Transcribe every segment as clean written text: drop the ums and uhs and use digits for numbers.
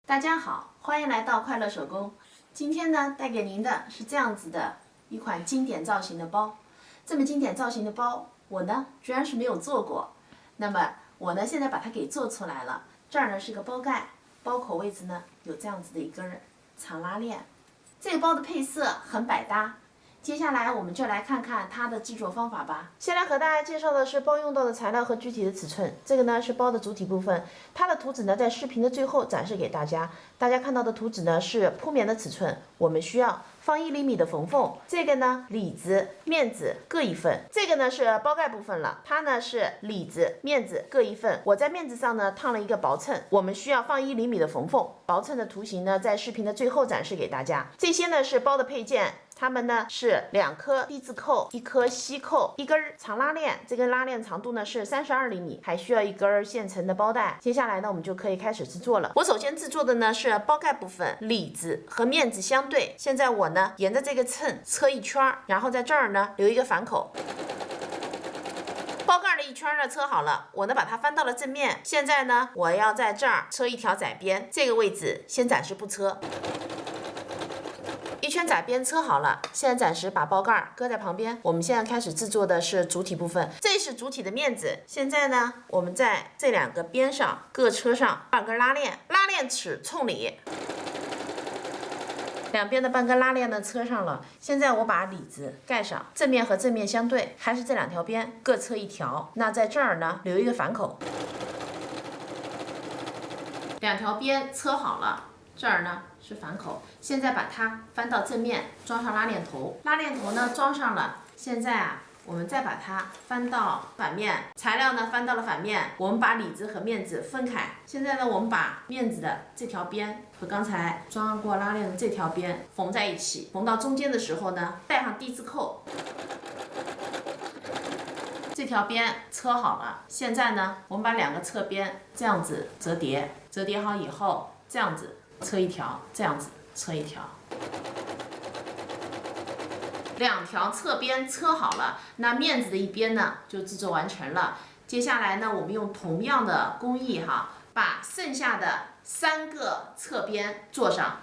大家好，欢迎来到快乐手工。今天呢，带给您的是这样子的一款经典造型的包。这么经典造型的包，我呢居然是没有做过。那么我呢现在把它给做出来了。这儿呢是个包盖，包口位置呢有这样子的一根长拉链。这个包的配色很百搭。接下来我们就来看看它的制作方法吧。先来和大家介绍的是包用到的材料和具体的尺寸。这个呢是包的主体部分，它的图纸呢在视频的最后展示给大家。大家看到的图纸呢是铺面的尺寸，我们需要放1厘米的缝缝。这个呢里子、面子各1份。这个呢是包盖部分了，它呢是里子、面子各1份。我在面子上呢烫了一个薄衬，我们需要放1厘米的缝缝。薄衬的图形呢在视频的最后展示给大家。这些呢是包的配件。它们呢是2颗低字扣、1颗西扣、1根长拉链，这根拉链长度呢是32厘米，还需要1根现成的包带。接下来呢，我们就可以开始制作了。我首先制作的呢是包盖部分，里子和面子相对。现在我呢沿着这个衬车1圈，然后在这儿呢留一个反口。包盖的1圈呢车好了，我呢把它翻到了正面。现在呢，我要在这儿车1条窄边，这个位置先暂时不车。1圈窄边车好了，现在暂时把包盖搁在旁边。我们现在开始制作的是主体部分，这是主体的面子。现在呢，我们在这2个边上各车上半根拉链，拉链齿冲里，2边的半根拉链呢车上了。现在我把里子盖上，正面和正面相对，还是这2条边各车1条。那在这儿呢留一个反口，2条边车好了。这儿呢是反口，现在把它翻到正面，装上拉链头。拉链头呢装上了，现在啊，我们再把它翻到反面，材料呢翻到了反面，我们把里子和面子分开。现在呢，我们把面子的这条边和刚才装过拉链的这条边缝在一起，缝到中间的时候呢，带上低字扣。这条边车好了，现在呢，我们把2个侧边这样子折叠，折叠好以后，这样子。车1条，这样子车1条，2条侧边车好了，那面子的一边呢就制作完成了。接下来呢，我们用同样的工艺哈，把剩下的3个侧边做上。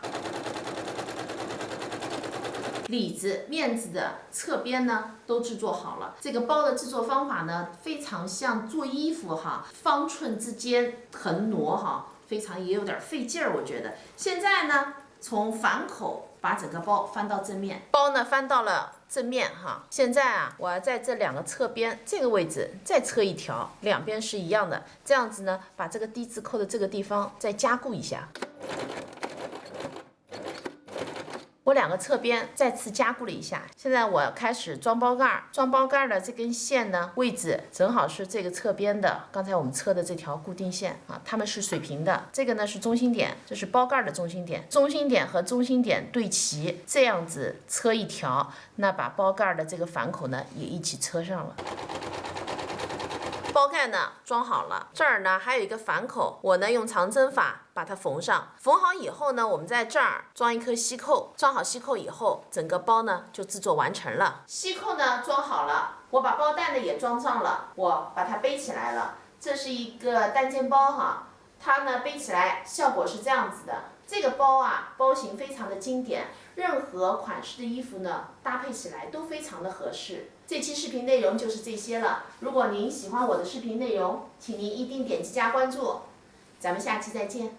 里子、面子的侧边呢都制作好了。这个包的制作方法呢，非常像做衣服哈，方寸之间横挪哈。非常也有点费劲儿，我觉得。现在呢，从反口把整个包翻到正面，包呢翻到了正面哈。现在啊，我要在这2个侧边这个位置再车1条，2边是一样的，这样子呢，把这个低字扣的这个地方再加固一下。我2个侧边再次加固了一下，现在我开始装包盖。装包盖的这根线呢，位置正好是这个侧边的，刚才我们车的这条固定线啊，它们是水平的。这个呢是中心点，这是包盖的中心点，中心点和中心点对齐，这样子车1条，那把包盖的这个反口呢也一起车上了。包盖呢装好了，这儿呢还有一个反口，我呢用长针法把它缝上。缝好以后呢，我们在这儿装1颗西扣，装好西扣以后，整个包呢就制作完成了。西扣呢装好了，我把包带呢也装上了，我把它背起来了。这是一个单肩包哈，它呢背起来效果是这样子的。这个包啊，包型非常的经典，任何款式的衣服呢搭配起来都非常的合适。这期视频内容就是这些了。如果您喜欢我的视频内容，请您一定点击加关注。咱们下期再见。